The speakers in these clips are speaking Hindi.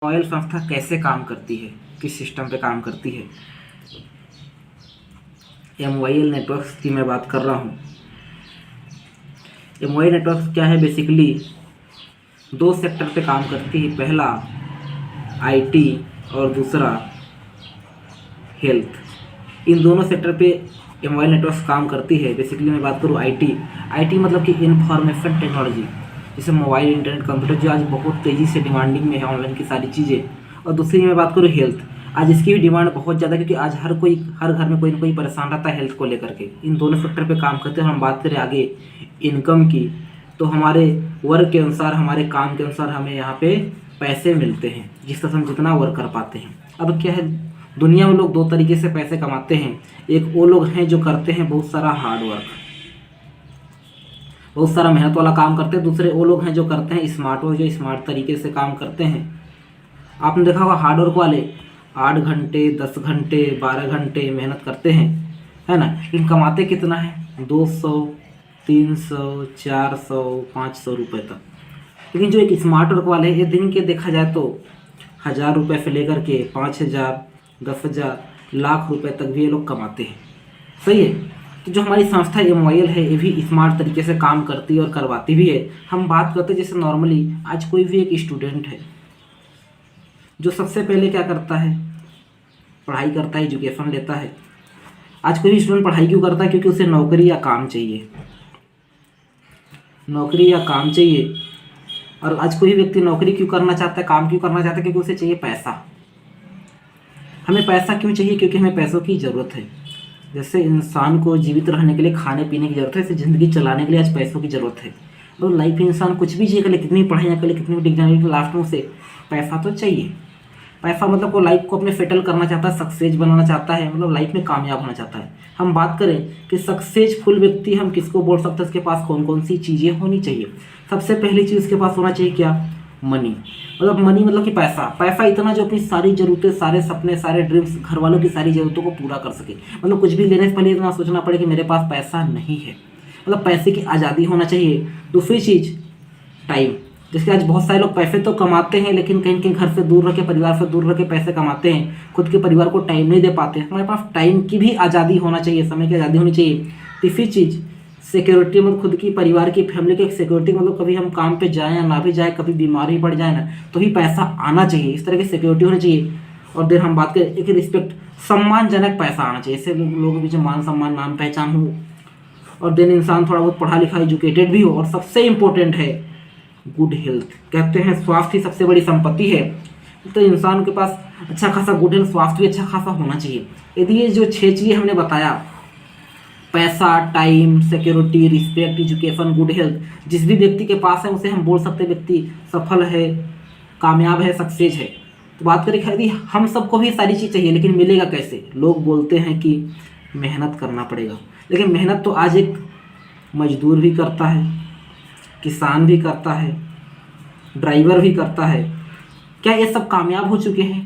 मोबाइल संस्था कैसे काम करती है, किस सिस्टम पे काम करती है। एमवाईएल नेटवर्क्स की मैं बात कर रहा हूँ। एमवाईएल नेटवर्क्स क्या है, बेसिकली दो सेक्टर पे काम करती है। पहला आईटी और दूसरा हेल्थ। इन दोनों सेक्टर पे एमवाईएल नेटवर्क्स काम करती है। बेसिकली मैं बात करूँ आईटी मतलब कि इंफॉर्मेशन टेक्नोलॉजी, जैसे मोबाइल, इंटरनेट, कंप्यूटर, जो आज बहुत तेज़ी से डिमांडिंग में है, ऑनलाइन की सारी चीज़ें। और दूसरी मैं बात करूँ हेल्थ, आज इसकी भी डिमांड बहुत ज़्यादा, क्योंकि आज हर घर में कोई ना कोई परेशान रहता है हेल्थ को लेकर के। इन दोनों सेक्टर पे काम करते हैं। हम बात करें आगे इनकम की, तो हमारे वर्क के अनुसार, हमारे काम के अनुसार हमें यहाँ पे पैसे मिलते हैं, जिस तरह से हम जितना वर्क कर पाते हैं। अब क्या है, दुनिया में लोग दो तरीके से पैसे कमाते हैं। एक वो लोग हैं जो करते हैं बहुत सारा हार्ड वर्क, बहुत सारा मेहनत वाला काम करते हैं। दूसरे वो लोग हैं जो करते हैं स्मार्ट वर्क, जो स्मार्ट तरीके से काम करते हैं। आपने देखा होगा हार्ड वर्क वाले 8 घंटे, 10 घंटे, 12 घंटे मेहनत करते हैं, है ना, लेकिन कमाते कितना है, 200, 300, 400, 500 रुपये तक। लेकिन जो एक स्मार्ट वर्क वाले हैं, ये दिन के देखा जाए तो 1000 रुपये से लेकर के 5000, 10,000, लाख रुपए तक भी ये लोग कमाते हैं। सही है। तो जो हमारी संस्था एमवाईएल है, ये भी स्मार्ट तरीके से काम करती है और करवाती भी है। हम बात करते हैं जैसे नॉर्मली आज कोई भी एक स्टूडेंट है जो सबसे पहले क्या करता है, पढ़ाई करता है, एजुकेशन लेता है। आज कोई भी स्टूडेंट पढ़ाई क्यों करता है, क्योंकि उसे नौकरी या काम चाहिए, नौकरी या काम चाहिए। और आज कोई व्यक्ति नौकरी क्यों करना चाहता है, काम क्यों करना चाहता है, क्योंकि उसे चाहिए पैसा। हमें पैसा क्यों चाहिए, क्योंकि हमें पैसों की ज़रूरत है। जैसे इंसान को जीवित रहने के लिए खाने पीने की ज़रूरत है, ऐसे ज़िंदगी चलाने के लिए आज पैसों की ज़रूरत है। तो लाइफ में इंसान कुछ भी कर ले, कितनी पढ़ाई कर ले, कितनी भी डिग्री, लास्ट में उसे पैसा तो चाहिए। पैसा मतलब वो लाइफ को अपने सेटल करना चाहता है, सक्सेस बनाना चाहता है, मतलब लाइफ में कामयाब होना चाहता है। हम बात करें कि सक्सेसफुल व्यक्ति हम किसको बोल सकते हैं, उसके पास कौन कौन सी चीज़ें होनी चाहिए। सबसे पहली चीज़ उसके पास होना चाहिए क्या, मनी। मतलब मनी मतलब कि पैसा, पैसा इतना जो अपनी सारी ज़रूरतें, सारे सपने, सारे ड्रीम्स, घर वालों की सारी ज़रूरतों को पूरा कर सके। मतलब कुछ भी लेने से पहले इतना सोचना पड़े कि मेरे पास पैसा नहीं है, मतलब पैसे की आज़ादी होना चाहिए। दूसरी चीज़ टाइम, जैसे आज बहुत सारे लोग पैसे तो कमाते हैं, लेकिन कहीं कहीं घर से दूर रह के, परिवार से दूर रह के पैसे कमाते हैं, खुद के परिवार को टाइम नहीं दे पाते। हमारे पास टाइम की भी आज़ादी होना चाहिए, समय की आज़ादी होनी चाहिए। तीसरी चीज़ सिक्योरिटी, मतलब खुद की, परिवार की, फैमिली की सिक्योरिटी, मतलब कभी हम काम पे जाएं या ना भी जाए, कभी बीमार ही पड़ जाए ना, तो ही पैसा आना चाहिए, इस तरह की सिक्योरिटी होनी चाहिए। और देन हम बात करें एक रिस्पेक्ट, सम्मानजनक पैसा आना चाहिए, इससे लोगों के बीच मान सम्मान, नाम पहचान हो। और देन इंसान थोड़ा बहुत पढ़ा लिखा, एजुकेटेड भी हो। और सबसे इम्पोर्टेंट है गुड हेल्थ। कहते हैं स्वास्थ्य ही सबसे बड़ी संपत्ति है, तो इंसान के पास अच्छा खासा गुड हेल्थ, स्वास्थ्य भी अच्छा खासा होना चाहिए। यदि ये जो 6 चीज़ें हमने बताया, पैसा, time, security, respect, education, good health, जिस भी व्यक्ति के पास है उसे हम बोल सकते हैं व्यक्ति सफल है, कामयाब है, सक्सेस है। तो बात करें यदि हम सबको भी सारी चीज़ चाहिए, लेकिन मिलेगा कैसे। लोग बोलते हैं कि मेहनत करना पड़ेगा, लेकिन मेहनत तो आज एक मजदूर भी करता है, किसान भी करता है, ड्राइवर भी करता है। क्या ये सब कामयाब हो चुके हैं?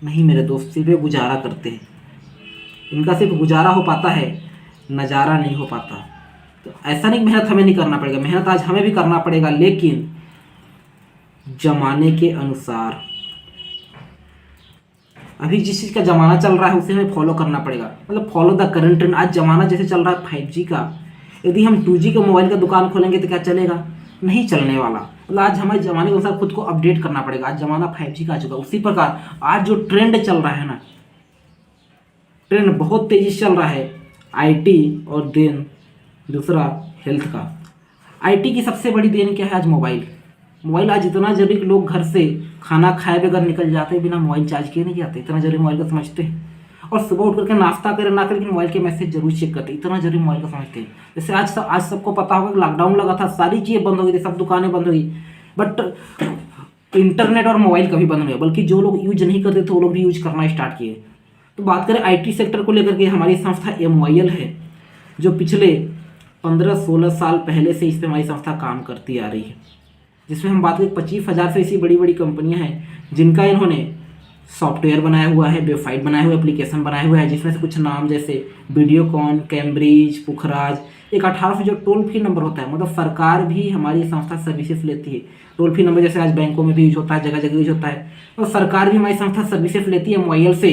नहीं मेरे दोस्त, सिर्फ गुजारा करते हैं। इनका सिर्फ गुजारा हो पाता है, नज़ारा नहीं हो पाता। तो ऐसा नहीं मेहनत हमें नहीं करना पड़ेगा, मेहनत आज हमें भी करना पड़ेगा, लेकिन जमाने के अनुसार। अभी जिस चीज़ का ज़माना चल रहा है उसे हमें फॉलो करना पड़ेगा, मतलब फॉलो द करंट ट्रेंड। आज ज़माना जैसे चल रहा है 5G का, यदि हम 2G का मोबाइल का दुकान खोलेंगे तो क्या चलेगा, नहीं चलने वाला। मतलब आज हमारे ज़माने के अनुसार खुद को अपडेट करना पड़ेगा। आज ज़माना 5G का आ चुका है। उसी प्रकार आज जो ट्रेंड चल रहा है ना, ट्रेंड बहुत तेज़ी से चल रहा है आईटी, और देन दूसरा हेल्थ का। आईटी की सबसे बड़ी देन क्या है, आज मोबाइल। मोबाइल आज इतना जरूरी कि लोग घर से खाना खाए बगैर निकल जाते हैं, बिना मोबाइल चार्ज किए नहीं जाते, इतना जरूरी मोबाइल को समझते हैं। और सुबह उठ करके नाश्ता करें ना करें, मोबाइल के मैसेज जरूर चेक करते हैं, इतना जरूरी मोबाइल को समझते हैं। जैसे आज सबको पता होगा कि लॉकडाउन लगा था, सारी चीज़ें बंद हो गई थी, सब दुकानें बंद हो गई, बट इंटरनेट और मोबाइल कभी बंद नहीं हुआ, बल्कि जो लोग यूज नहीं करते थे वो लोग भी यूज करना स्टार्ट किए। तो बात करें आईटी सेक्टर को लेकर के, हमारी संस्था एमवाईएल है, जो पिछले 15-16 साल पहले से इस पर हमारी संस्था काम करती आ रही है। जिसमें हम बात करें 25,000 से ऐसी बड़ी बड़ी कंपनियां हैं जिनका इन्होंने सॉफ्टवेयर बनाया हुआ है, वेबसाइट बनाया हुआ है, एप्लीकेशन बनाया हुआ है, जिसमें से कुछ नाम जैसे वीडियोकॉन, कैम्ब्रिज, पुखराज। एक 1800 जो टोल फ्री नंबर होता है, मतलब सरकार भी हमारी संस्था सर्विसेज लेती है। टोल फ्री नंबर जैसे आज बैंकों में भी यूज होता है, जगह जगह यूज होता है, और सरकार भी हमारी संस्था सर्विसेज लेती है मोबाइल से।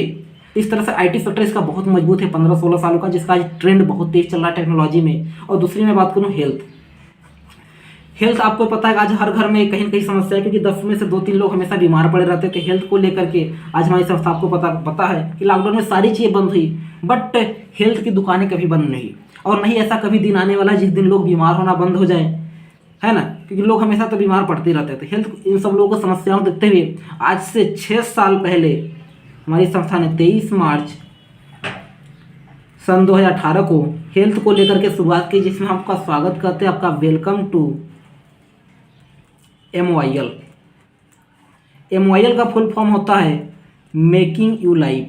इस तरह से आईटी सेक्टर इसका बहुत मजबूत है, 15-16 सालों का, जिसका आज ट्रेंड बहुत तेज चल रहा है टेक्नोलॉजी में। और दूसरी मैं बात करूँ हेल्थ आपको पता है आज हर घर में कहीं न कहीं समस्या है, क्योंकि 10 में से 2-3 लोग हमेशा बीमार पड़े रहते थे। हेल्थ को लेकर के आज हमारी संस्था, आपको पता है कि लॉकडाउन में सारी चीज़ें बंद हुई, बट हेल्थ की दुकानें कभी बंद नहीं, और नहीं ऐसा कभी दिन आने वाला जिस दिन लोग बीमार होना बंद हो जाए, है ना, क्योंकि लोग हमेशा तो बीमार पड़ते रहते थे। हेल्थ इन सब लोगों को समस्याओं को देखते हुए आज से 6 साल पहले हमारी संस्था ने 23 मार्च सन 2018 को हेल्थ को लेकर के शुरुआत की, जिसमें हम आपका स्वागत करते हैं, आपका वेलकम टू MYL। MYL का फुल फॉर्म होता है मेकिंग यू लाइफ,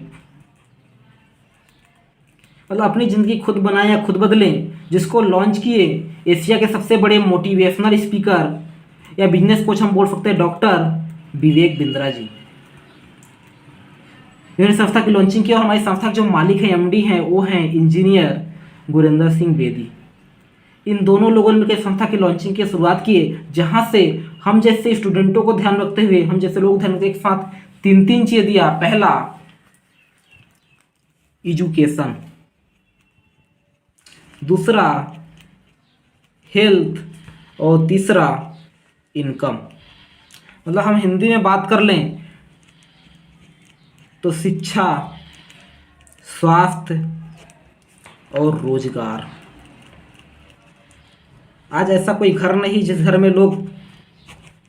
मतलब अपनी ज़िंदगी खुद बनाएं या खुद बदलें, जिसको लॉन्च किए एशिया के सबसे बड़े मोटिवेशनल स्पीकर या बिजनेस कोच हम बोल सकते हैं डॉक्टर विवेक बिंद्रा जी। इन्होंने संस्था की लॉन्चिंग की, और हमारी संस्था के जो मालिक हैं, MD हैं, वो हैं इंजीनियर गुरिंदर सिंह बेदी। इन दोनों लोगों ने मिलकर संस्था की लॉन्चिंग की शुरुआत किए, जहां से हम जैसे स्टूडेंटों को ध्यान रखते हुए, हम जैसे लोग ध्यान रखते एक साथ 3 चीज़ें दिया। पहला एजुकेशन, दूसरा हेल्थ, और तीसरा इनकम। मतलब हम हिंदी में बात कर लें तो शिक्षा, स्वास्थ्य और रोजगार। आज ऐसा कोई घर नहीं जिस घर में लोग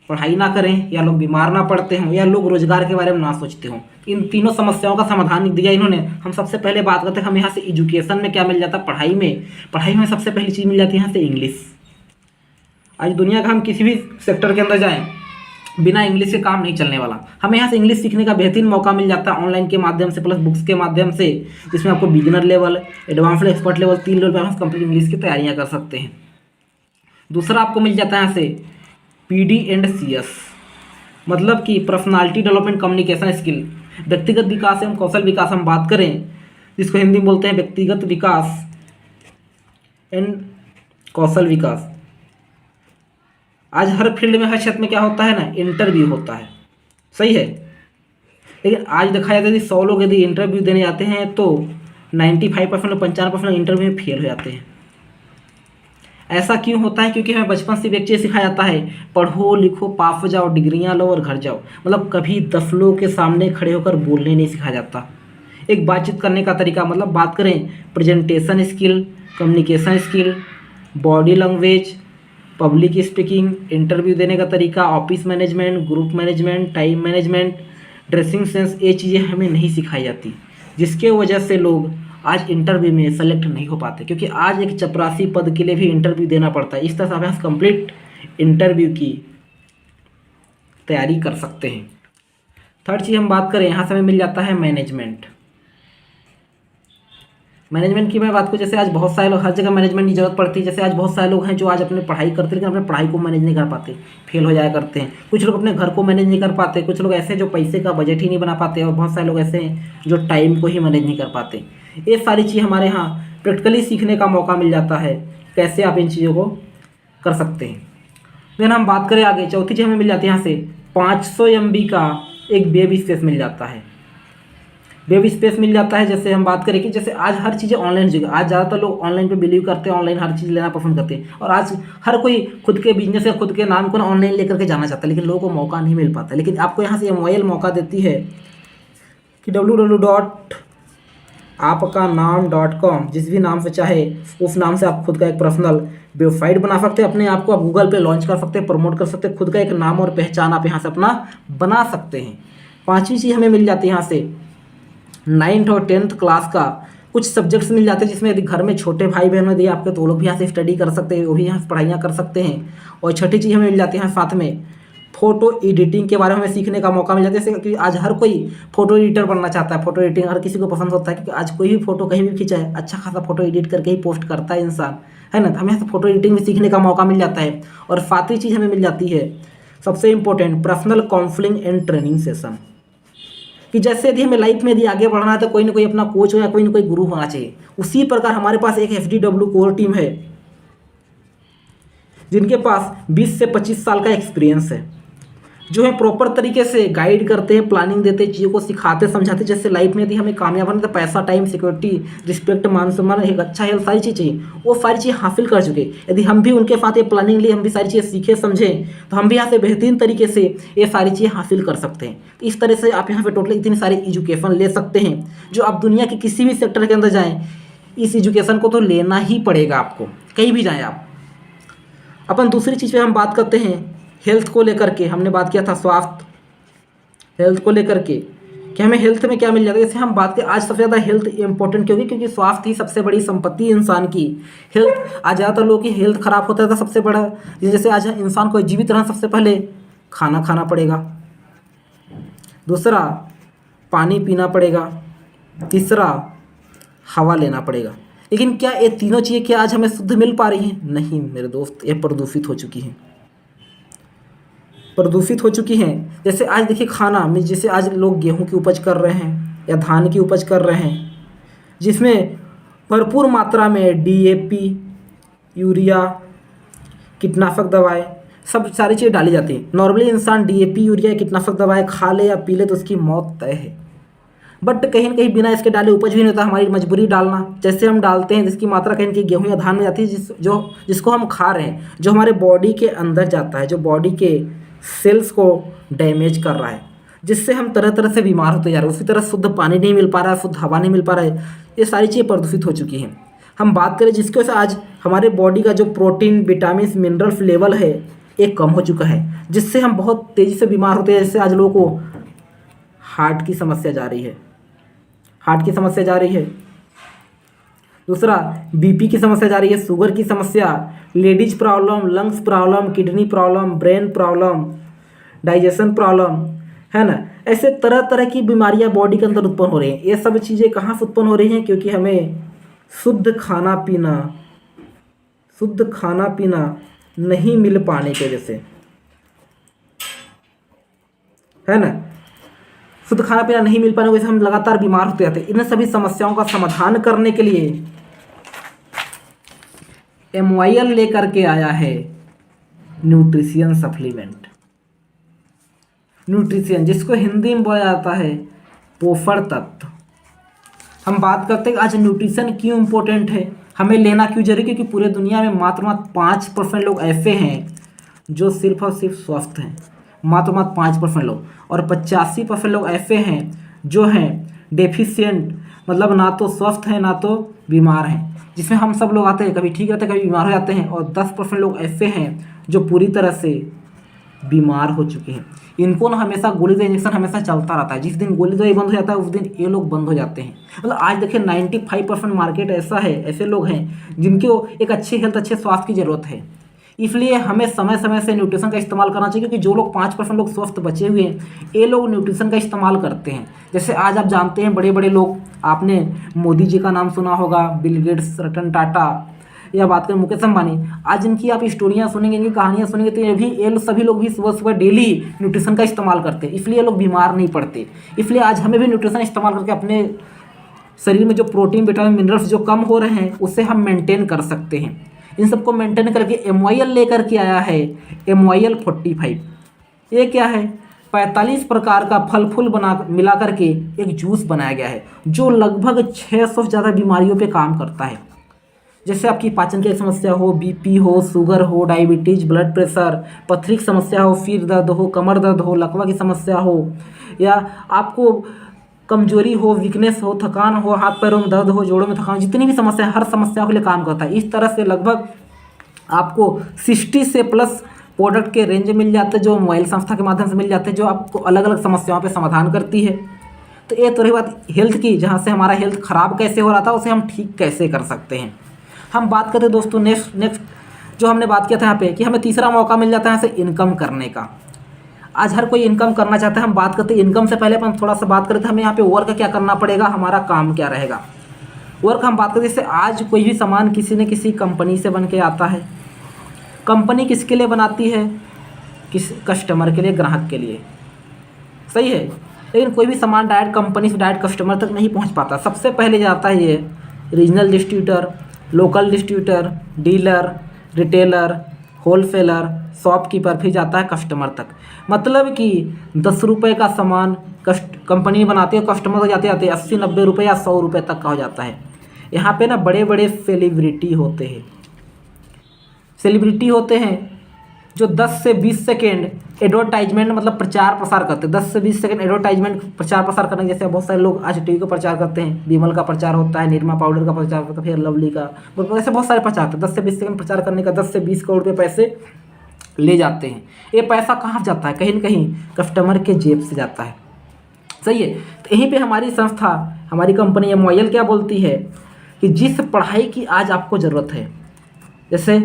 पढ़ाई ना करें, या लोग बीमार ना पड़ते हों, या लोग रोजगार के बारे में ना सोचते हों। इन तीनों समस्याओं का समाधान दिया इन्होंने। हम सबसे पहले बात करते हैं, हम यहाँ से एजुकेशन में क्या मिल जाता है, पढ़ाई में सबसे पहली चीज़ मिल जाती है यहाँ से इंग्लिश। आज दुनिया का हम किसी भी सेक्टर के अंदर जाएँ, बिना इंग्लिश के काम नहीं चलने वाला। हमें यहाँ से इंग्लिश सीखने का बेहतरीन मौका मिल जाता है ऑनलाइन के माध्यम से, प्लस बुक्स के माध्यम से, जिसमें आपको beginner level, advance level, expert level, 3 level पर हम कंप्लीट इंग्लिश की तैयारियाँ कर सकते हैं। दूसरा आपको मिल जाता है यहाँ से PD&CS, मतलब कि पर्सनालिटी डेवलपमेंट कम्युनिकेशन स्किल, व्यक्तिगत विकास एवं कौशल विकास हम बात करें, जिसको हिंदी में बोलते हैं व्यक्तिगत विकास एंड कौशल विकास। आज हर फील्ड में, हर क्षेत्र में क्या होता है ना, इंटरव्यू होता है, सही है। लेकिन आज देखा जाता है कि 100 लोग यदि इंटरव्यू देने जाते हैं तो 95% 95% इंटरव्यू में फेल हो जाते हैं। ऐसा क्यों होता है? क्योंकि हमें बचपन से व्यक्ति सिखाया जाता है पढ़ो लिखो पास हो जाओ, डिग्रियां लो और घर जाओ। मतलब कभी 10 लोगों के सामने खड़े होकर बोलने नहीं सिखाया जाता। एक बातचीत करने का तरीका, मतलब बात करें presentation skill, communication skill, body language, public speaking, interview देने का तरीका, office management, group management, time management, dressing sense, ये चीज़ें हमें नहीं सिखाई जाती, जिसके वजह से लोग आज इंटरव्यू में सेलेक्ट नहीं हो पाते। क्योंकि आज एक चपरासी पद के लिए भी इंटरव्यू देना पड़ता है। इस तरह से आप कंप्लीट इंटरव्यू की तैयारी कर सकते हैं। थर्ड चीज़ हम बात करें, यहाँ से हमें मिल जाता है मैनेजमेंट। मैनेजमेंट की मैं बात करूँ, जैसे आज बहुत सारे लोग, हर जगह मैनेजमेंट की जरूरत पड़ती है। जैसे आज बहुत सारे लोग हैं जो आज अपने पढ़ाई करते हैं लेकिन अपने पढ़ाई को मैनेज नहीं कर पाते, फेल हो जाया करते हैं। कुछ लोग अपने घर को मैनेज नहीं कर पाते, कुछ लोग ऐसे जो पैसे का बजट ही नहीं बना पाते, और बहुत सारे लोग ऐसे हैं जो टाइम को ही मैनेज नहीं कर पाते। ये सारी चीज़ हमारे यहाँ प्रैक्टिकली सीखने का मौका मिल जाता है, कैसे आप इन चीज़ों को कर सकते हैं। देन हम बात करें आगे, चौथी चीज़ हमें मिल जाती है यहाँ से 500 MB का एक वेब स्पेस मिल जाता है। वेब स्पेस मिल जाता है, जैसे हम बात करें कि जैसे आज हर चीज़ें ऑनलाइन हो गई। आज ज़्यादातर लोग ऑनलाइन पे बिलीव करते हैं, ऑनलाइन हर चीज़ लेना पसंद करते हैं। और आज हर कोई खुद के बिजनेस या खुद के नाम को ना ऑनलाइन लेकर के जाना चाहता है, लेकिन लोगों को मौका नहीं मिल पाता। लेकिन आपको यहाँ से MYL मौका देती है कि www.आपकानाम.com, जिस भी नाम से चाहे उस नाम से आप खुद का एक पर्सनल वेबसाइट बना सकते हैं। अपने आप को आप गूगल पे लॉन्च कर सकते हैं, प्रमोट कर सकते हैं। खुद का एक नाम और पहचान आप यहाँ से अपना बना सकते हैं। पांचवी चीज़ हमें मिल जाती है यहाँ से 9th और 10th क्लास का कुछ सब्जेक्ट्स मिल जाते हैं, जिसमें यदि घर में छोटे भाई बहन यदि आपके, तो वो लोग भी यहाँ से स्टडी कर सकते हैं, वो भी यहाँ से पढ़ाइयाँ कर सकते हैं। और छठी चीज़ हमें मिल जाती है साथ में फ़ोटो एडिटिंग के बारे में हमें सीखने का मौका मिल जाता है। जैसे कि आज हर कोई फ़ोटो एडिटर बनना चाहता है। फ़ोटो एडिटिंग हर किसी को पसंद होता है, क्योंकि आज कोई भी फ़ोटो कहीं भी खींचा है, अच्छा खासा फ़ोटो एडिट करके ही पोस्ट करता है इंसान, है ना। हमें यहाँ से फ़ोटो एडिटिंग भी सीखने का मौका मिल जाता है। और सातवीं चीज़ हमें मिल जाती है सबसे important, personal counselling and training session. कि जैसे यदि हमें लाइफ में यदि आगे बढ़ना है तो कोई ना कोई अपना कोच हो या कोई ना कोई गुरु होना चाहिए, उसी प्रकार हमारे पास एक FDW कोर टीम है जिनके पास 20 से 25 साल का एक्सपीरियंस है, जो है प्रॉपर तरीके से गाइड करते हैं, प्लानिंग देते हैं, चीज़ों को सिखाते समझाते। जैसे लाइफ में यदि हमें कामयाब होना तो पैसा, टाइम, सिक्योरिटी, रिस्पेक्ट, मान सम्मान, एक अच्छा हेल्थ, सारी चीज़ चाहिए, वो सारी चीज़ हासिल कर चुके। यदि हम भी उनके साथ ये प्लानिंग लिए, हम भी सारी चीज़ें सीखे समझें तो हम भी यहाँ से बेहतरीन तरीके से ये सारी चीज़ें हासिल कर सकते हैं। इस तरह से आप यहाँ पे टोटल इतनी सारी एजुकेशन ले सकते हैं जो आप दुनिया के किसी भी सेक्टर के अंदर जाएँ, इस एजुकेशन को तो लेना ही पड़ेगा आपको, कहीं भी जाएँ आप। अपन दूसरी चीज़ पे हम बात करते हैं हेल्थ को लेकर के। हमने बात किया था स्वास्थ्य, हेल्थ को लेकर के कि हमें हेल्थ में क्या मिल जाता है। जैसे हम बात करें आज सबसे ज़्यादा हेल्थ इंपॉर्टेंट क्योंकि स्वास्थ्य ही सबसे बड़ी संपत्ति है इंसान की। हेल्थ आज ज़्यादातर लोगों की हेल्थ ख़राब होता है तो सबसे बड़ा, जैसे आज इंसान को जीवित रहना सबसे पहले खाना खाना पड़ेगा, दूसरा पानी पीना पड़ेगा, तीसरा हवा लेना पड़ेगा। लेकिन क्या ये तीनों चीज़ें क्या आज हमें शुद्ध मिल पा रही हैं? नहीं मेरे दोस्त, ये प्रदूषित हो चुकी हैं, प्रदूषित हो चुकी हैं। जैसे आज देखिए खाना में, जैसे आज लोग गेहूं की उपज कर रहे हैं या धान की उपज कर रहे हैं, जिसमें भरपूर मात्रा में DAP, यूरिया, कीटनाशक दवाएं, सब सारी चीज़ें डाली जाती हैं। नॉर्मली इंसान DAP, यूरिया, कीटनाशक दवाएं खा ले या पी ले तो उसकी मौत तय है, बट कहीं न कहीं बिना इसके डाले उपज भी नहीं होता, हमारी मजबूरी डालना। जैसे हम डालते हैं जिसकी मात्रा कहीं न कहीं गेहूँ या धान में जाती है, जिसको हम खा रहे हैं, जो हमारे बॉडी के अंदर जाता है, जो बॉडी के सेल्स को डैमेज कर रहा है, जिससे हम तरह तरह से बीमार होते जा रहे हैं। उसी तरह शुद्ध पानी नहीं मिल पा रहा है, शुद्ध हवा नहीं मिल पा रहा है, ये सारी चीज़ें प्रदूषित हो चुकी हैं। हम बात करें जिसकी वजह से आज हमारे बॉडी का जो प्रोटीन, विटामिन, मिनरल्स लेवल है ये कम हो चुका है, जिससे हम बहुत तेज़ी से बीमार होते हैं। जैसे आज लोगों को हार्ट की समस्या जा रही है, हार्ट की समस्या जा रही है, दूसरा BP की समस्या जा रही है, शुगर की समस्या, ladies problem, lungs problem, kidney problem, brain problem, digestion problem, है ना। ऐसे तरह तरह की बीमारियां बॉडी के अंदर उत्पन्न हो रही हैं। ये सब चीज़ें कहाँ से उत्पन्न हो रही हैं? क्योंकि हमें शुद्ध खाना पीना नहीं मिल पाने की वजह से, है ना। शुद्ध खाना पीना नहीं मिल पाने की वजह से हम लगातार बीमार होते जाते हैं। इन सभी समस्याओं का समाधान करने के लिए MYL लेकर के आया है न्यूट्रिशन सप्लीमेंट। न्यूट्रिशन जिसको हिंदी में बोला जाता है पोषण तत्व। हम बात करते हैं आज न्यूट्रिशन क्यों इम्पोर्टेंट है, हमें लेना क्यों जरूरी, क्योंकि पूरे दुनिया में मात्र 5% लोग ऐसे हैं जो सिर्फ और सिर्फ स्वस्थ हैं, मात्र 5% लोग, और 85% लोग ऐसे हैं जो हैं डेफिशिएंट, मतलब ना तो स्वस्थ हैं ना तो बीमार हैं, जिसमें हम सब लोग आते हैं, कभी ठीक रहते हैं कभी बीमार हो जाते हैं। और 10% लोग ऐसे हैं जो पूरी तरह से बीमार हो चुके हैं। इनको ना हमेशा गोली दवाई इंजेक्शन हमेशा चलता रहता है, जिस दिन गोली दवाई बंद हो जाता है उस दिन ये लोग बंद हो जाते हैं। मतलब आज देखिए 95% मार्केट ऐसा है, ऐसे लोग हैं जिनको एक अच्छी हेल्थ, अच्छे स्वास्थ्य की ज़रूरत है। इसलिए हमें समय समय से न्यूट्रिशन का इस्तेमाल करना चाहिए, क्योंकि जो लोग 5% लोग स्वस्थ बचे हुए हैं ये लोग न्यूट्रिशन का इस्तेमाल करते हैं। जैसे आज आप जानते हैं बड़े बड़े लोग, आपने मोदी जी का नाम सुना होगा, बिल गेट्स, रतन टाटा, या बात करें मुकेश अंबानी, आज इनकी आप स्टोरियाँ सुनेंगे, इनकी कहानियाँ सुनेंगे तो ये सभी लोग भी सुबह सुबह डेली न्यूट्रिशन का इस्तेमाल करते हैं, इसलिए लोग बीमार नहीं पड़ते। इसलिए आज हमें भी न्यूट्रिशन इस्तेमाल करके अपने शरीर में जो प्रोटीन, विटामिन, मिनरल्स जो कम हो रहे हैं उससे हम मेंटेन कर सकते हैं। इन सबको मेंटेन करके MYL लेकर के आया है MYL 45। ये क्या है? 45 प्रकार का फल फूल मिला करके एक जूस बनाया गया है जो लगभग 600 से ज़्यादा बीमारियों पे काम करता है। जैसे आपकी पाचन की समस्या हो, BP हो, शुगर हो, डायबिटीज, ब्लड प्रेशर, पथरी की समस्या हो, सिर दर्द हो, कमर दर्द हो, लकवा की समस्या हो, या आपको कमजोरी हो, वीकनेस हो, थकान हो, हाथ पैरों में दर्द हो, जोड़ों में थकान, जितनी भी समस्या है हर समस्या के लिए काम करता है। इस तरह से लगभग आपको 60 से प्लस प्रोडक्ट के रेंज मिल जाते हैं जो MYL संस्था के माध्यम से मिल जाते हैं, जो आपको अलग अलग समस्याओं पे समाधान करती है। तो ये तो रही बात हेल्थ की, जहाँ से हमारा हेल्थ ख़राब कैसे हो रहा था उसे हम ठीक कैसे कर सकते हैं। हम बात करते हैं दोस्तों नेक्स्ट जो हमने बात किया था यहाँ पे कि हमें तीसरा मौका मिल जाता है यहाँ से इनकम करने का। आज हर कोई इनकम करना चाहता है। हम बात करते हैं इनकम से पहले हम थोड़ा सा बात करते हैं हमें यहाँ पे वर्क क्या करना पड़ेगा, हमारा काम क्या रहेगा। वर्क हम बात करते हैं जैसे आज कोई भी सामान किसी न किसी कंपनी से बन के आता है। कंपनी किसके लिए बनाती है? किस कस्टमर के लिए, ग्राहक के लिए, सही है। लेकिन कोई भी सामान डायरेक्ट कंपनी से डायरेक्ट कस्टमर तक नहीं पहुंच पाता। सबसे पहले जाता है ये regional distributor, local distributor, dealer, retailer, wholesaler, shopkeeper, फिर जाता है कस्टमर तक। मतलब कि 10 रुपये का सामान कंपनी बनाती है, कस्टमर तक जाते जाते 80-90 रुपये या 100 रुपये तक का हो जाता है। यहाँ पे ना बड़े बड़े सेलिब्रिटी होते हैं जो 10 से 20 सेकेंड एडवर्टाइजमेंट मतलब प्रचार प्रसार करते हैं। 10 से 20 सेकेंड एडवर्टाइजमेंट प्रचार प्रसार करने, जैसे बहुत सारे लोग आज टीवी का प्रचार करते हैं, विमल का प्रचार होता है, निरमा पाउडर का प्रचार होता है, फेयर लवली का, ऐसे बहुत सारे प्रचार होते हैं। 10 से 20 सेकेंड प्रचार करने का 10 से 20 करोड़ रुपये पैसे ले जाते हैं। ये पैसा कहाँ जाता है? कहीं न कहीं कस्टमर के जेब से जाता है। सही है। तो यहीं पे हमारी संस्था, हमारी कंपनी MOIL क्या बोलती है कि जिस पढ़ाई की आज आपको ज़रूरत है, जैसे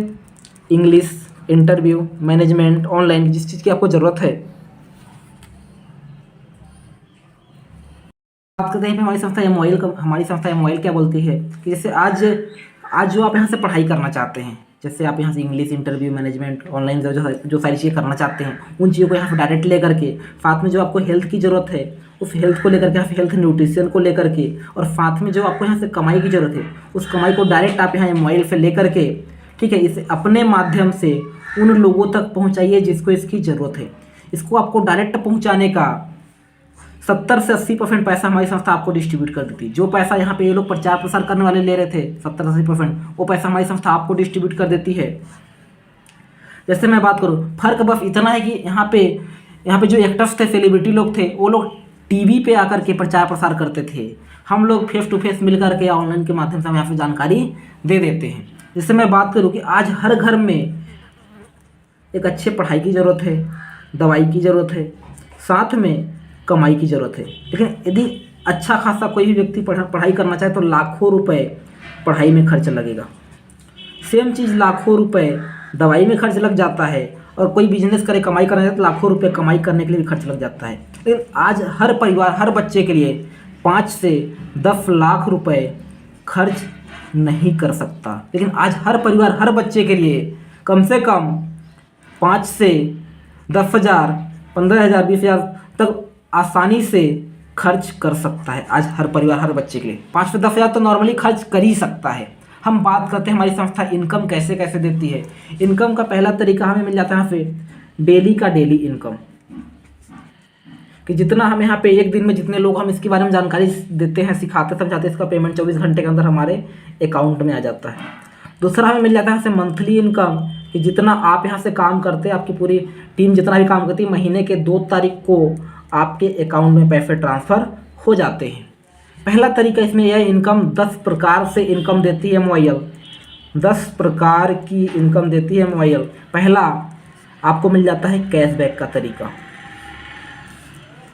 इंग्लिश, इंटरव्यू, मैनेजमेंट, ऑनलाइन, जिस चीज़ की आपको ज़रूरत है, बात करते हैं हमारी संस्था MOIL क्या बोलती है कि जैसे आज जो आप यहाँ से पढ़ाई करना चाहते हैं, जैसे आप यहाँ से इंग्लिश, इंटरव्यू, मैनेजमेंट, ऑनलाइन जो सारी चीज़ें करना चाहते हैं, उन चीज़ों को यहाँ से डायरेक्ट ले करके, साथ में जो आपको हेल्थ की ज़रूरत है उस हेल्थ को लेकर के, यहाँ से हेल्थ न्यूट्रिशन को लेकर के, और साथ में जो आपको यहाँ से कमाई की ज़रूरत है उस कमाई को डायरेक्ट आप यहाँ MOIL से ले करके, ठीक है, इसे अपने माध्यम से उन लोगों तक पहुँचाइए जिसको इसकी ज़रूरत है। इसको आपको डायरेक्ट पहुँचाने का 70 से 80% पैसा हमारी संस्था आपको डिस्ट्रीब्यूट कर देती है। जो पैसा यहाँ पे ये लोग प्रचार प्रसार करने वाले ले रहे थे 70-80%, वो पैसा हमारी संस्था आपको डिस्ट्रीब्यूट कर देती है। जैसे मैं बात करूँ, फर्क बस इतना है कि यहाँ पे जो एक्टर्स थे, सेलिब्रिटी लोग थे, वो लोग टीवी पे आकर के प्रचार प्रसार करते थे। हम लोग फेस टू फेस मिल करके या ऑनलाइन के माध्यम से हम यहाँ पे जानकारी दे देते हैं। जैसे मैं बात करूँ कि आज हर घर में एक अच्छे पढ़ाई की ज़रूरत है, दवाई की ज़रूरत है, साथ में कमाई की ज़रूरत है। लेकिन यदि अच्छा खासा कोई भी व्यक्ति पढ़ाई करना चाहे तो लाखों रुपए पढ़ाई में खर्च लगेगा। सेम चीज़ लाखों रुपए दवाई में खर्च लग जाता है, और कोई बिजनेस करे, कमाई करना चाहे तो लाखों रुपए कमाई करने के लिए भी खर्च लग जाता है। लेकिन आज हर परिवार, हर बच्चे के लिए 5 से 10 लाख रुपए खर्च नहीं कर सकता। लेकिन आज हर परिवार, हर बच्चे के लिए कम से कम 5 से 10,000, 15,000, 20,000 तक आसानी से खर्च कर सकता है। आज हर परिवार, हर बच्चे के लिए 5 से 10,000 तो नॉर्मली खर्च कर ही सकता है। हम बात करते हैं हमारी संस्था इनकम कैसे कैसे देती है। इनकम का पहला तरीका हमें मिल जाता है यहाँ पे डेली का डेली इनकम, कि जितना हम यहाँ पे एक दिन में जितने लोग हम इसके बारे में जानकारी देते हैं, सिखाते, समझाते, इसका पेमेंट 24 घंटे के अंदर हमारे अकाउंट में आ जाता है। दूसरा हमें मिल जाता है यहाँ से मंथली इनकम, कि जितना आप यहाँ से काम करते हैं, आपकी पूरी टीम जितना भी काम करती है, महीने के 2 तारीख को आपके अकाउंट में पैसे ट्रांसफ़र हो जाते हैं। पहला तरीका इसमें यह इनकम 10 प्रकार से इनकम देती है MOIL। 10 प्रकार की इनकम देती है MOIL। पहला आपको मिल जाता है कैशबैक का तरीका।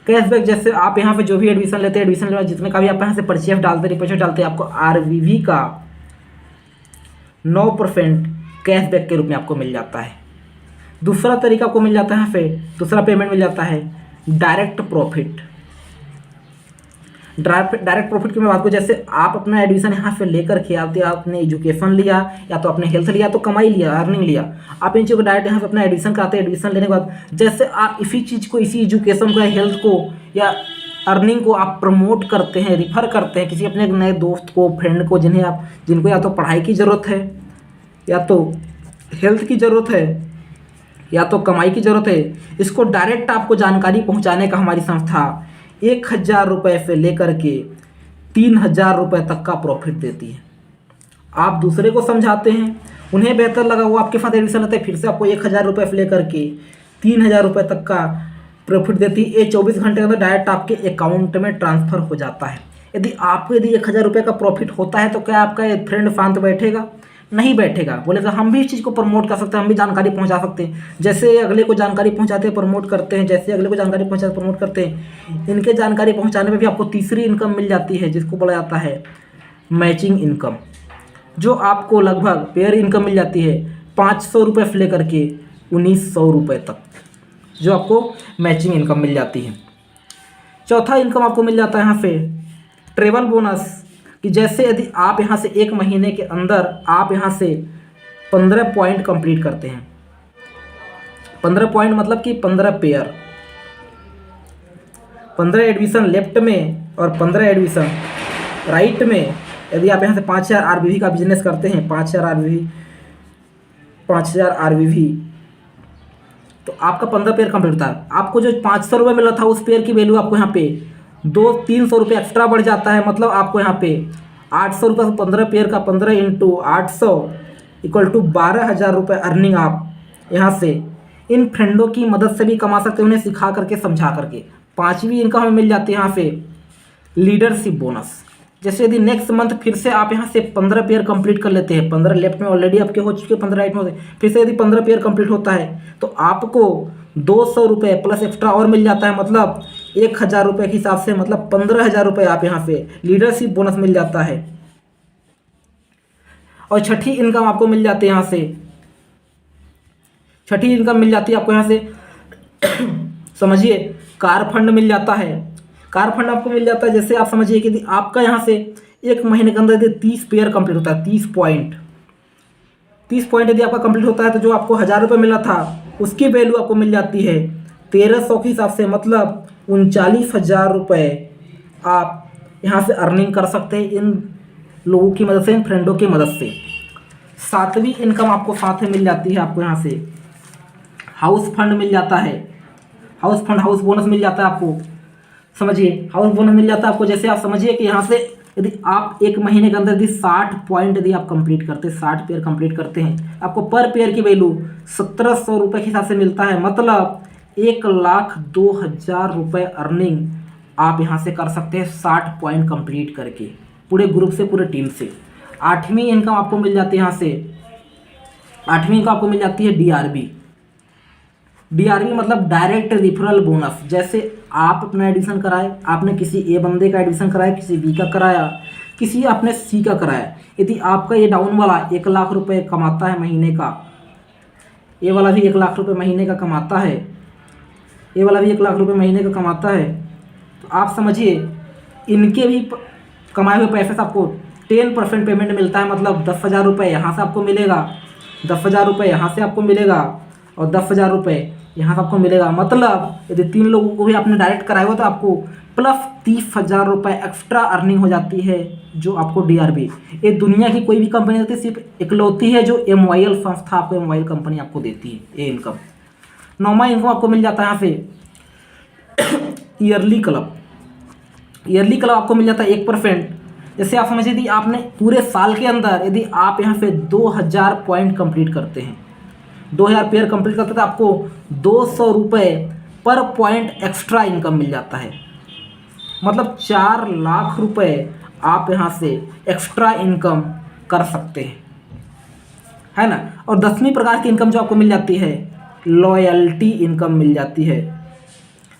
कैशबैक जैसे आप यहाँ पे जो भी एडमिशन लेते हैं, एडमिशन लेने जितने का भी आप यहाँ से परचेज डालते, रिपर्चेज डालते हैं, आपको RVV का 9% कैशबैक के रूप में आपको मिल जाता है। दूसरा तरीका आपको मिल जाता है यहाँ पे, दूसरा पेमेंट मिल जाता है डायरेक्ट प्रॉफिट। डायरेक्ट प्रॉफिट की मैं बात करूँ, जैसे आप अपना एडमिशन यहाँ से लेकर के आते, आपने एजुकेशन लिया या तो आपने हेल्थ लिया तो कमाई लिया, अर्निंग लिया, आप इन चीज़ों को डायरेक्ट यहाँ से अपना एडमिशन कराते हैं। एडमिशन लेने के बाद जैसे आप इसी चीज़ को, इसी एजुकेशन को या हेल्थ को या अर्निंग को आप प्रमोट करते हैं, रिफ़र करते हैं किसी अपने नए दोस्त को, फ्रेंड को, जिनको या तो पढ़ाई की ज़रूरत है, या तो हेल्थ की ज़रूरत है, या तो कमाई की ज़रूरत है, इसको डायरेक्ट आपको जानकारी पहुंचाने का हमारी संस्था 1,000 रुपये से लेकर के 3,000 रुपये तक का प्रॉफिट देती है। आप दूसरे को समझाते हैं, उन्हें बेहतर लगा, वो आपके साथ एडमिशन लेते हैं, फिर से आपको 1,000 रुपये से लेकर के 3,000 रुपये तक का प्रॉफिट देती है। ये 24 घंटे के अंदर डायरेक्ट आपके अकाउंट में ट्रांसफ़र हो जाता है। यदि 1,000 रुपये का प्रॉफिट होता है तो क्या आपका ये फ्रेंड शांत बैठेगा? नहीं बैठेगा, बोलेगा हम भी इस चीज़ को प्रमोट कर सकते हैं, हम भी जानकारी पहुंचा सकते हैं। जैसे अगले को जानकारी पहुंचाते हैं, प्रमोट करते हैं, जैसे अगले को जानकारी पहुंचाते प्रमोट करते हैं, इनके जानकारी पहुंचाने में भी आपको तीसरी इनकम मिल जाती है, जिसको बोला जाता है मैचिंग इनकम, जो आपको लगभग पेयर इनकम मिल जाती है 500 रुपये से लेकर के 1,900 रुपये तक, जो आपको मैचिंग इनकम मिल जाती है। चौथा इनकम आपको मिल जाता है यहाँ से ट्रेवल बोनस, कि जैसे यदि आप यहाँ से 1 महीने के अंदर आप यहाँ से 15 पॉइंट कंप्लीट करते हैं, 15 पॉइंट मतलब कि 15 पेयर, 15 एडमिशन लेफ्ट में और 15 एडमिशन राइट में, यदि आप यहाँ से 5000 आरबीवी का बिजनेस करते हैं, 5000 आरबीवी, तो आपका 15 पेयर कंप्लीट होता है। आपको जो 500 रुपये मिला था उस पेयर की वैल्यू आपको यहाँ पे 200-300 रुपये एक्स्ट्रा बढ़ जाता है। मतलब आपको यहाँ पे 800 रुपये 15 पेयर का 15 इंटू 800 इक्वल टू 12,000 रुपये अर्निंग आप यहाँ से इन फ्रेंडों की मदद से भी कमा सकते हैं, उन्हें सिखा करके समझा करके। 5वीं इनकम हमें मिल जाती है यहाँ से लीडरशिप बोनस। जैसे यदि नेक्स्ट मंथ फिर से आप यहाँ से 15 पेयर कंप्लीट कर लेते हैं, 15 लेफ्ट में ऑलरेडी आपके हो चुके, 15 राइट में होते हैं, फिर से यदि 15 पेयर कंप्लीट होता है तो आपको 200 रुपये प्लस एक्स्ट्रा और मिल जाता है। मतलब 1,000 रुपये के हिसाब से, मतलब 15,000 रुपये आप यहाँ से लीडरशिप बोनस मिल जाता है। और छठी इनकम आपको मिल जाती है यहाँ से, छठी इनकम मिल जाती है आपको यहाँ से समझिए कार फंड मिल जाता है। कार फंड आपको मिल जाता है, जैसे आप समझिए कि आपका यहाँ से एक महीने के अंदर यदि 30 पेयर कंप्लीट होता है, 30 पॉइंट यदि आपका कंप्लीट होता है तो जो आपको 1,000 रुपये मिला था उसकी वैल्यू आपको मिल जाती है 1300 के हिसाब से, मतलब 39,000 रुपये आप यहाँ से अर्निंग कर सकते हैं इन लोगों की मदद से, इन फ्रेंडों की मदद से। 7वीं इनकम आपको साथ में मिल जाती है, आपको यहाँ से हाउस फंड मिल जाता है, हाउस फंड, हाउस बोनस मिल जाता है आपको। समझिए हाउस बोनस मिल जाता है आपको, जैसे आप समझिए कि यहाँ से यदि आप एक महीने के अंदर यदि 60 पॉइंट यदि आप कंप्लीट करते हैं, 60 पेयर कंप्लीट करते हैं, आपको पर पेयर की वैल्यू 1,700 रुपये के हिसाब से मिलता है। मतलब 1,02,000 रुपये अर्निंग आप यहाँ से कर सकते हैं 60 पॉइंट कंप्लीट करके, पूरे ग्रुप से, पूरे टीम से। 8वीं इनकम आपको मिल जाती है यहाँ से, 8वीं इनकम आपको मिल जाती है डीआरबी मतलब डायरेक्ट रिफरल बोनस। जैसे आप अपना एडमिशन कराए, आपने किसी ए बंदे का एडमिशन कराया, किसी बी का कराया, किसी आपने सी का कराया, यदि आपका ये डाउन वाला 1,00,000 रुपये कमाता है महीने का, ये वाला भी 1,00,000 रुपये महीने का कमाता है, ये वाला भी 1,00,000 रुपये महीने का कमाता है, तो आप समझिए इनके भी कमाए हुए पैसे से आपको 10% पेमेंट मिलता है। मतलब 10,000 रुपये यहाँ से आपको मिलेगा, 10,000 रुपये यहाँ से आपको मिलेगा और 10,000 रुपये यहाँ से आपको मिलेगा। मतलब यदि 3 लोगों को भी आपने डायरेक्ट कराया हो तो आपको प्लस 30,000 रुपये एक्स्ट्रा अर्निंग हो जाती है, जो आपको डीआरबी, ये दुनिया की कोई भी कंपनी देती है, सिर्फ इकलौती है जो MYL संस्था आपको, MYL कंपनी आपको देती है ये इनकम। 9वां इनकम आपको मिल जाता है यहाँ से ईयरली क्लब। ईयरली क्लब आपको मिल जाता है 1%। जैसे आप समझिए यदि आपने पूरे साल के अंदर यदि आप यहाँ पे 2,000 पॉइंट कंप्लीट करते हैं, 2,000 पेयर कंप्लीट करते हैं, तो आपको 200 रुपये पर पॉइंट एक्स्ट्रा इनकम मिल जाता है। मतलब 4 लाख रुपए आप यहाँ से एक्स्ट्रा इनकम कर सकते हैं, है ना। और 10वीं प्रकार की इनकम जो आपको मिल जाती है, लॉयल्टी इनकम मिल जाती है।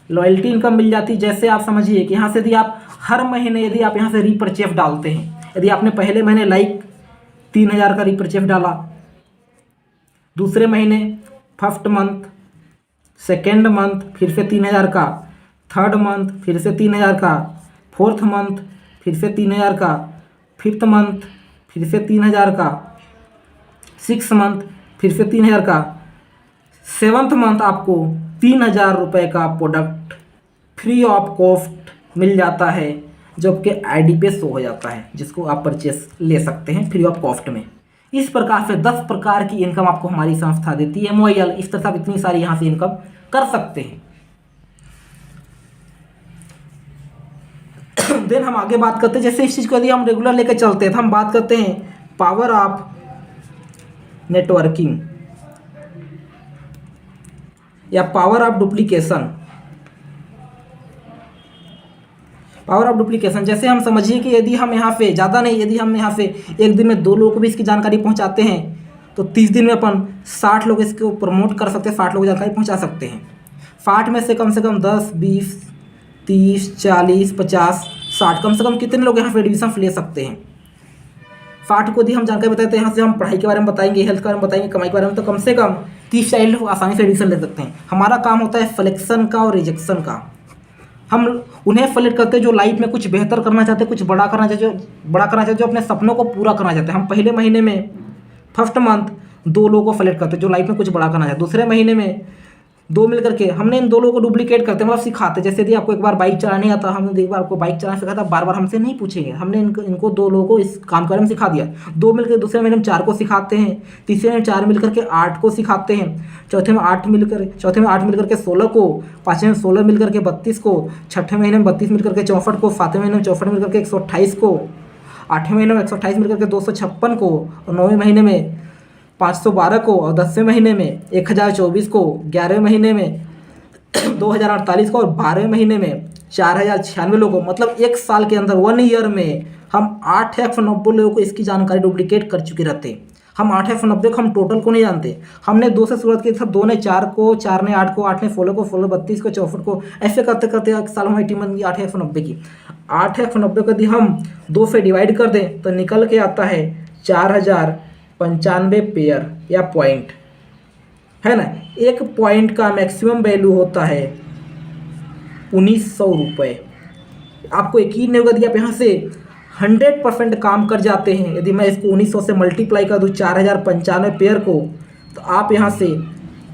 लॉयल्टी इनकम मिल जाती है, जैसे आप समझिए कि यहाँ से यदि आप हर महीने यदि आप यहाँ से रीपरचेज डालते हैं, यदि आपने पहले महीने लाइक 3,000 का रीपरचेज डाला, दूसरे महीने फर्स्ट मंथ, सेकेंड मंथ फिर से 3,000 का, थर्ड मंथ फिर से 3,000 का, फोर्थ मंथ फिर से 3,000 का, फिफ्थ मंथ फिर से 3,000 का, सिक्स मंथ फिर से 3,000 का, सेवन्थ मंथ आपको 3,000 रुपये का प्रोडक्ट फ्री ऑफ कॉस्ट मिल जाता है, जो आपके आईडी पे शो हो जाता है, जिसको आप परचेस ले सकते हैं फ्री ऑफ कॉस्ट में। इस प्रकार से 10 प्रकार की इनकम आपको हमारी संस्था देती है MOIL। इस तरह से आप इतनी सारी यहाँ से इनकम कर सकते हैं। देन हम आगे बात करते हैं, जैसे इस चीज़ को यदि हम रेगुलर लेकर चलते हैं तो हम बात करते हैं पावर ऑफ नेटवर्किंग या power of duplication. Power of duplication, जैसे हम समझिए कि यदि हम यहाँ पे ज़्यादा नहीं, यदि हम यहाँ से एक दिन में 2 लोगों को भी इसकी जानकारी पहुँचाते हैं तो 30 दिन में अपन 60 लोग इसको प्रमोट कर सकते हैं, 60 लोग जानकारी पहुँचा सकते हैं। 60 में से कम 10, 20, 30, 40, 50, 60, कम से कम कितने लोग यहाँ पे एडमिशन ले सकते हैं। 60 को यदि हम जानकारी बताते हैं, यहाँ से हम पढ़ाई के बारे में बताएंगे, हेल्थ के बारे में बताएंगे, कमाई के बारे में, तो कम से कम 30 लोग आसानी से एडमिशन ले सकते हैं। हमारा काम होता है सिलेक्शन का और रिजेक्शन का। हम उन्हें सेलेक्ट करते हैं जो लाइफ में कुछ बेहतर करना चाहते हैं, कुछ बड़ा करना चाहते, जो अपने सपनों को पूरा करना चाहते हैं। हम पहले महीने में फर्स्ट मंथ 2 लोगों को सेलेक्ट करते हैं जो लाइफ में कुछ बड़ा करना चाहते हैं, दूसरे महीने में दो मिल करके हमने इन दो लोगों को डुप्लीकेट करते हैं, मतलब सिखाते। जैसे यदि आपको एक बार बाइक चलाने आता, हमने एक बार आपको बाइक चलाना सिखाया था, बार बार हमसे नहीं पूछेंगे, हमने इनको दो लोगों को इस काम के बारे में सिखा दिया। दो मिलकर दूसरे महीने में 4 को सिखाते हैं, तीसरे में 4 मिलकर के 8 को सिखाते हैं, चौथे में 8 मिलकर के 16 को, पाँचवें में 16 मिलकर के 32 को, छठे महीने में 32 मिलकर के 64 को, सातवें महीने में 64 मिलकर के 128 को, आठवें महीने में 128 मिलकर के 256 को, और 9वें महीने में 512 को, और 10वें महीने में 1024 को, 11वें महीने में 2048 को, और 12वें महीने में 4096 लोगों। मतलब एक साल के अंदर 1 ईयर में हम 890 लोगों को इसकी जानकारी डुप्लीकेट कर चुके रहते। हम 890 को हम टोटल को नहीं जानते। हमने 2 से शुरुआत की था, 2 ने 4 को, 4 ने 8 को, 8 ने 16 को, 16 32 को, 64 को, ऐसे करते करते एक साल हमारी टीम बन गई 890 की। 890 को यदि हम 2 से डिवाइड कर दें तो निकल के आता है 4095 पेयर या पॉइंट, है ना। एक पॉइंट का मैक्सिमम वैल्यू होता है 1900 रुपये। आपको यकीन नहीं होगा यदि आप यहाँ से 100% काम कर जाते हैं, यदि मैं इसको 1900 से मल्टीप्लाई कर दूँ 4095 पेयर को, तो आप यहाँ से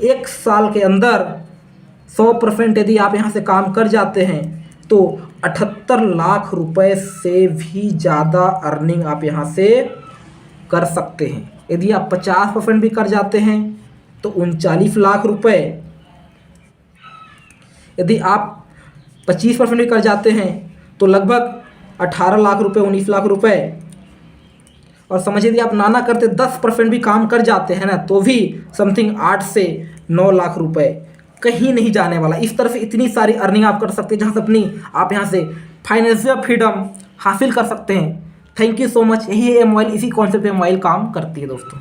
एक साल के अंदर 100% यदि आप यहाँ से काम कर जाते हैं तो 78 लाख रुपए से भी ज़्यादा अर्निंग आप यहाँ से कर सकते हैं। यदि आप 50% भी कर जाते हैं तो 39 लाख रुपए, यदि आप 25% भी कर जाते हैं तो लगभग 18 लाख रुपए, 19 लाख रुपए, और समझिए यदि आप ना करते 10% भी काम कर जाते हैं ना, तो भी समथिंग 8 से 9 लाख रुपए, कहीं नहीं जाने वाला। इस तरह से इतनी सारी अर्निंग आप कर सकते हैं जहाँ से आप यहाँ से फाइनेंशियल फ्रीडम हासिल कर सकते हैं। Thank you so much. यही है मोबाइल, इसी कॉन्सेप्ट पे मोबाइल काम करती है दोस्तों।